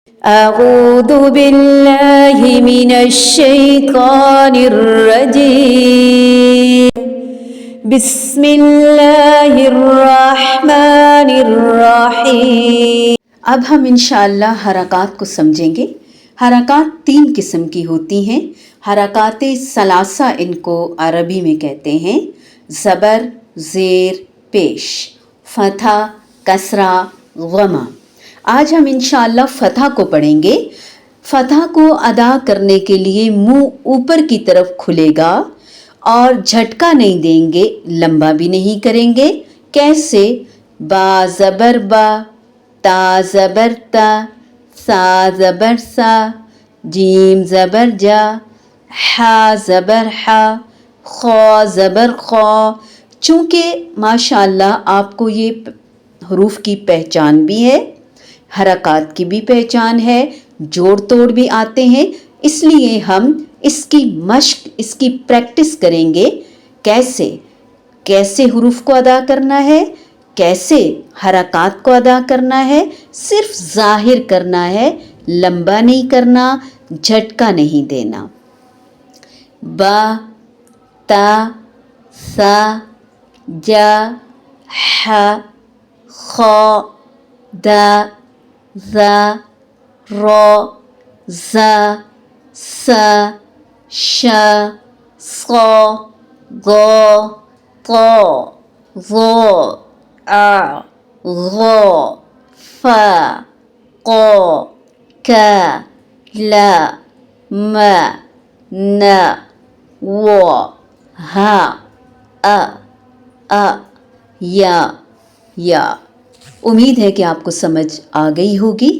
أعوذ بالله من الشيطان الرجيم بسم الله الرحمن الرحیم۔ اب ہم انشاءاللہ حرکات کو سمجھیں گے۔ حرکات 3 قسم کی ہوتی ہیں۔ حرکات ثلاثہ ان کو عربی میں کہتے ہیں، زبر، زیر، پیش، فتح، کسرہ، ضمہ۔ آج ہم انشاءاللہ فتح کو پڑھیں گے۔ فتح کو ادا کرنے کے لیے منہ اوپر کی طرف کھلے گا اور جھٹکا نہیں دیں گے، لمبا بھی نہیں کریں گے۔ کیسے؟ با زبر با، تا زبر تا، سا زبر سا، جیم زبر جا، حا زبر حا، خا زبر خا۔ چونکہ ماشاءاللہ آپ کو یہ حروف کی پہچان بھی ہے، حرکات کی بھی پہچان ہے، جوڑ توڑ بھی آتے ہیں، اس لیے ہم اس کی مشق، اس کی پریکٹس کریں گے۔ کیسے حروف کو ادا کرنا ہے، کیسے حرکات کو ادا کرنا ہے، صرف ظاہر کرنا ہے، لمبا نہیں کرنا، جھٹکا نہیں دینا۔ با، تا، سا، جا، حا، خا، دا، ذا، را، زا، سا، شا، صا، ضا، طا، ظا، عا، غا، فا، قا، کا، لا، ما، نا، وا، ہا، یا۔ امید ہے کہ آپ کو سمجھ آ گئی ہوگی۔